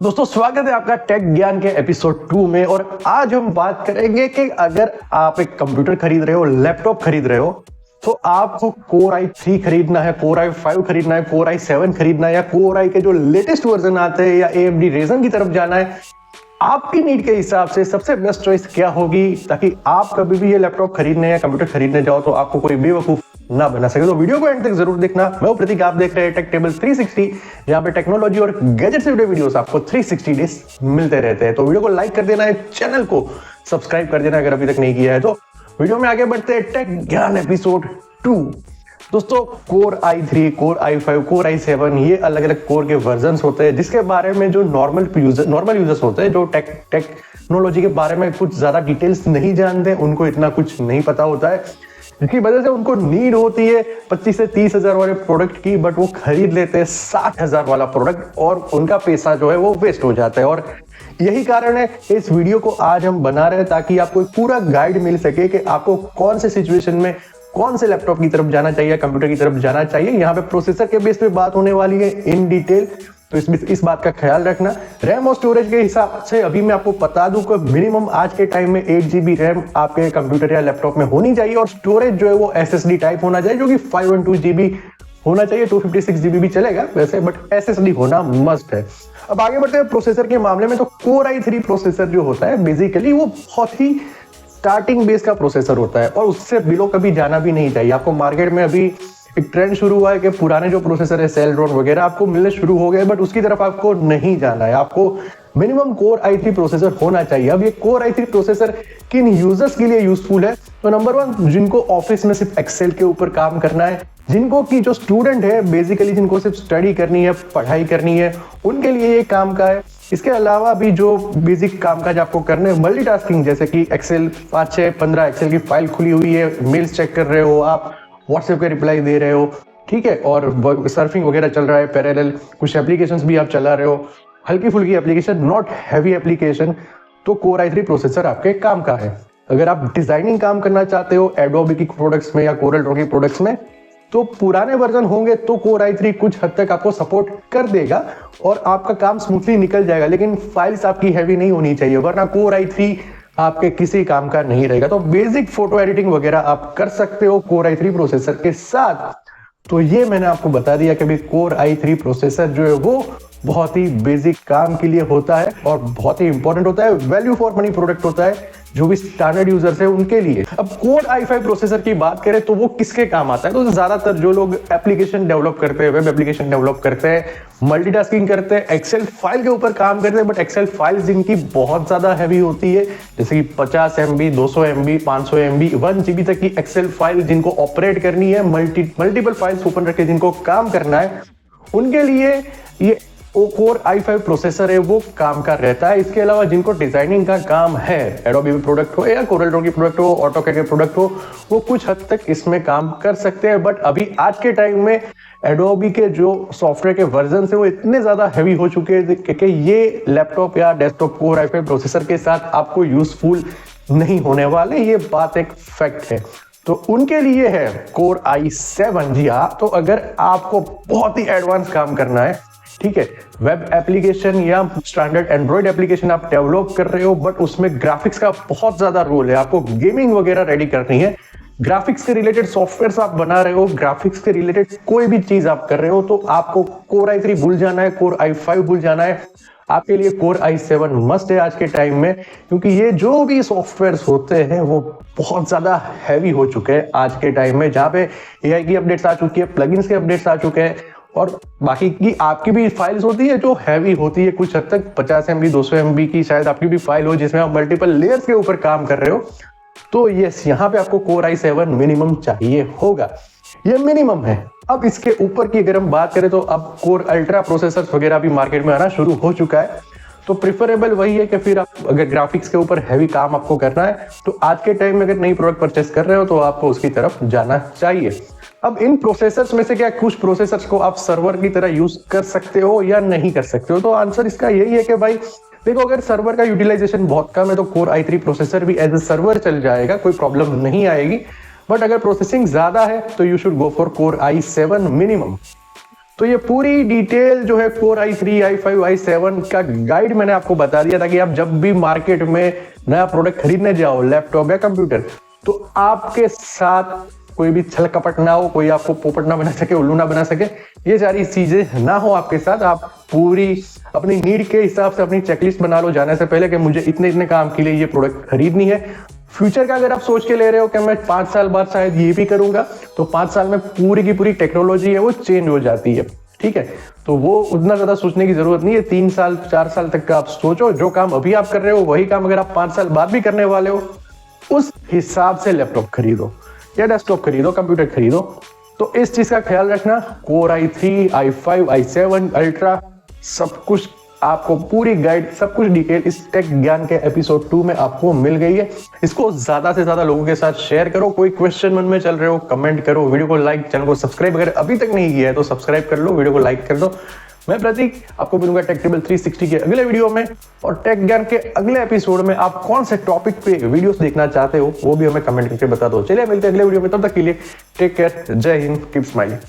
दोस्तों स्वागत है आपका टेक ज्ञान के एपिसोड 2 में। और आज हम बात करेंगे कि अगर आप एक कंप्यूटर खरीद रहे हो, लैपटॉप खरीद रहे हो, तो आपको Core i3 खरीदना है, Core i5 खरीदना है, Core i7 खरीदना है, या Core i के जो लेटेस्ट वर्जन आते हैं या AMD Ryzen की तरफ जाना है। आपकी नीड के हिसाब से सबसे बेस्ट चॉइस क्या होगी, ताकि आप कभी भी ये लैपटॉप खरीदने या कंप्यूटर खरीदने जाओ तो आपको कोई बेवकूफ ना बना सके। तो वीडियो को एंड तक जरूर देखना। मैं हूं प्रतीक, आप देख रहे हैं टेक टेबल 360, जहां पे टेक्नोलॉजी और गैजेट से जुड़े वीडियोस आपको 360 डेज मिलते रहते हैं। तो वीडियो को लाइक कर देना है, चैनल को सब्सक्राइब कर देना अगर अभी तक नहीं किया है। तो वीडियो में आगे बढ़ते हैं, टेक ज्ञान एपिसोड 2। दोस्तों Core i3, Core i5, Core i7 ये अलग अलग कोर के वर्जन्स होते हैं, जिसके बारे में जो नॉर्मल यूजर्स होते हैं, जो टेक्नोलॉजी के बारे में कुछ ज्यादा डिटेल्स नहीं जानते, उनको इतना कुछ नहीं पता होता है, जिसकी वजह से उनको नीड होती है 25 से 30 हजार वाले प्रोडक्ट की, बट वो खरीद लेते हैं 60,000 वाला प्रोडक्ट और उनका पैसा जो है वो वेस्ट हो जाता है। और यही कारण है इस वीडियो को आज हम बना रहे हैं, ताकि आपको एक पूरा गाइड मिल सके कि आपको कौन से सिचुएशन में कौन से लैपटॉप की तरफ जाना चाहिए, कंप्यूटर की तरफ जाना चाहिए। यहाँ पे प्रोसेसर के बेस पे बात होने वाली है इन डिटेल, तो इस बात का ख्याल रखना। रैम और स्टोरेज के हिसाब से अभी मैं आपको बता दूं कि मिनिमम आज के टाइम में 8 GB रैम आपके कंप्यूटर या लैपटॉप में होनी चाहिए, और स्टोरेज जो है वो SSD टाइप होना चाहिए, जो कि 512 GB होना चाहिए। 256 GB भी चलेगा वैसे, बट SSD होना मस्ट है। अब आगे बढ़ते हैं प्रोसेसर के मामले में। तो Core i3 प्रोसेसर जो होता है बेसिकली वो बहुत ही स्टार्टिंग बेस का प्रोसेसर होता है, और उससे बिलो कभी जाना भी नहीं चाहिए। आपको मार्केट में अभी एक ट्रेंड शुरू हुआ है कि पुराने जो प्रोसेसर है, सेलरॉन वगैरह आपको मिलने शुरू हो गए, बट उसकी तरफ आपको नहीं जाना है। आपको मिनिमम Core i3 प्रोसेसर होना चाहिए। अब ये Core i3 प्रोसेसर किन यूजर्स के लिए यूजफुल है? तो नंबर 1, जिनको ऑफिस में सिर्फ एक्सेल के ऊपर काम करना है, जिनको की जो स्टूडेंट है बेसिकली, जिनको सिर्फ स्टडी करनी है, पढ़ाई करनी है, उनके लिए ये काम का है। इसके अलावा भी जो बेसिक कामकाज आपको करने हैं, मल्टीटास्किंग, जैसे कि एक्सेल 5, 6, 15 एक्सेल की फाइल खुली हुई है, मेल्स चेक कर रहे हो आप, व्हाट्सएप के रिप्लाई दे रहे हो, ठीक है, और सर्फिंग वगैरह चल रहा है पैरेलल, कुछ एप्लीकेशंस भी आप चला रहे हो, हल्की फुल्की एप्लीकेशन, नॉट हैवी एप्लीकेशन, तो Core i3 प्रोसेसर आपके काम का है। अगर आप डिजाइनिंग काम करना चाहते हो एडोबी की प्रोडक्ट्स में या कोरल ड्रॉ की प्रोडक्ट्स में, तो पुराने वर्जन होंगे तो Core i3 कुछ हद तक आपको सपोर्ट कर देगा और आपका काम स्मूथली निकल जाएगा। लेकिन फाइल्स आपकी हैवी नहीं होनी चाहिए, वरना Core i3 आपके किसी काम का नहीं रहेगा। तो बेसिक फोटो एडिटिंग वगैरह आप कर सकते हो Core i3 प्रोसेसर के साथ। तो ये मैंने आपको बता दिया कि Core i3 प्रोसेसर जो है वो बहुत ही बेसिक काम के लिए होता है और बहुत ही इंपॉर्टेंट होता है, वैल्यू फॉर मनी प्रोडक्ट होता है जो भी स्टैंडर्ड यूजर्स है उनके लिए। अब Core i5 प्रोसेसर की बात करें तो वो किसके काम आता है? तो ज्यादातर जो लोग एप्लीकेशन डेवलप करते हैं, वेब एप्लीकेशन डेवलप करते हैं, मल्टीटास्किंग करते हैं, एक्सेल फाइल के ऊपर काम करते हैं, बट एक्सेल फाइल जिनकी बहुत ज्यादा हैवी होती है, जैसे कि 50 MB, 200 MB, 500 MB, 1 GB तक की एक्सेल फाइल जिनको ऑपरेट करनी है, मल्टीपल फाइल्स ओपन रख के जिनको काम करना है, उनके लिए ये Core i5 प्रोसेसर है वो काम का रहता है। इसके अलावा जिनको डिजाइनिंग का काम है, एडोबी प्रोडक्ट हो या कोरल ड्रॉ की प्रोडक्ट हो, ऑटोकैड के प्रोडक्ट हो, वो कुछ हद तक इसमें काम कर सकते हैं। बट अभी आज के टाइम में एडोबी के जो सॉफ्टवेयर के वर्जन है वो इतने ज्यादा हैवी हो चुके हैं कि ये लैपटॉप या डेस्कटॉप Core i5 प्रोसेसर के साथ आपको यूजफुल नहीं होने वाले, ये बात एक फैक्ट है। तो उनके लिए है Core i7। जी हाँ, तो अगर आपको बहुत ही एडवांस काम करना है, ठीक है, वेब एप्लीकेशन या स्टैंडर्ड एंड्रॉइड एप्लीकेशन आप डेवलप कर रहे हो, बट उसमें ग्राफिक्स का बहुत ज्यादा रोल है, आपको गेमिंग वगैरह रेडी करनी है, ग्राफिक्स के रिलेटेड सॉफ्टवेयर आप बना रहे हो, ग्राफिक्स के रिलेटेड कोई भी चीज आप कर रहे हो, तो आपको Core i3 भूल जाना है, Core i5 भूल जाना है। आपके लिए Core i7 मस्ट है आज के टाइम में, क्योंकि ये जो भी सॉफ्टवेयर होते हैं वो बहुत ज्यादा हैवी हो चुके हैं आज के टाइम में, जहाँ पे AI की अपडेट्स आ चुकी है, प्लगइन्स के अपडेट्स आ चुके हैं, और बाकी की आपकी भी फाइल्स होती है जो हैवी होती है, कुछ हद तक 50 MB, 200 MB की शायद आपकी भी फाइल हो, जिसमें आप मल्टीपल लेयर्स के ऊपर काम कर रहे हो। तो यस, यहाँ पे आपको Core i7 मिनिमम चाहिए होगा, ये मिनिमम है। अब इसके ऊपर की अगर हम बात करें तो अब Core Ultra प्रोसेसर्स वगैरह भी मार्केट में आना शुरू हो चुका है। तो प्रिफरेबल वही है कि फिर आप अगर ग्राफिक्स के ऊपर हैवी काम आपको करना है, तो आज के टाइम में अगर नई प्रोडक्ट परचेस कर रहे हो तो आपको उसकी तरफ जाना चाहिए। अब इन प्रोसेसर्स में से क्या कुछ प्रोसेसर्स को आप सर्वर की तरह यूज कर सकते हो या नहीं कर सकते हो? तो आंसर इसका यही है कि भाई देखो, अगर सर्वर का यूटिलाइजेशन बहुत कम है तो Core i3 प्रोसेसर भी एज ए सर्वर चल जाएगा, कोई प्रॉब्लम नहीं आएगी। बट अगर प्रोसेसिंग ज्यादा है तो you should go for Core i7 minimum. तो ये पूरी डिटेल जो है Core i3, i5, i7 का गाइड मैंने आपको बता दिया ताकि आप जब भी मार्केट में नया प्रोडक्ट खरीदने जाओ, लैपटॉप या कंप्यूटर, तो आपके साथ कोई भी छल कपट ना हो, कोई आपको पोपट ना बना सके, उल्लू ना बना सके, ये सारी चीजें ना हो आपके साथ। आप पूरी अपनी नीड के हिसाब से अपनी चेकलिस्ट बना लो जाने से पहले कि मुझे इतने इतने काम के लिए ये प्रोडक्ट खरीदनी है। फ्यूचर का अगर आप सोच के ले रहे हो कि मैं 5 साल बाद शायद ये भी करूंगा, तो 5 साल में पूरी की पूरी टेक्नोलॉजी है वो चेंज हो जाती है, ठीक है। तो वो उतना ज्यादा सोचने की जरूरत नहीं है। 3 साल 4 साल तक का आप सोचो, जो काम अभी आप कर रहे हो वही काम अगर आप 5 साल बाद भी करने वाले हो, उस हिसाब से लैपटॉप खरीदो या डेस्कटॉप खरीदो, कंप्यूटर खरीदो। तो इस चीज का ख्याल रखना। Core i3, i5, i7 ultra, सब कुछ आपको पूरी गाइड, सब कुछ डिटेल इस टेक ज्ञान के एपिसोड 2 में आपको मिल गई है। इसको ज्यादा से ज्यादा लोगों के साथ शेयर करो। कोई क्वेश्चन मन में चल रहे हो कमेंट करो, वीडियो को लाइक, चैनल को सब्सक्राइब अगर अभी तक नहीं किया है तो सब्सक्राइब कर लो, वीडियो को लाइक कर दो। मैं प्रतीक आपको मिलूंगा टेक टेबल 360 के अगले वीडियो में, और टेक ज्ञान के अगले एपिसोड में आप कौन से टॉपिक पे वीडियोस देखना चाहते हो वो भी हमें कमेंट करके बता दो। चलिए मिलते हैं अगले वीडियो में, तब तक के लिए टेक केयर, जय हिंद, कीप स्माइलिंग।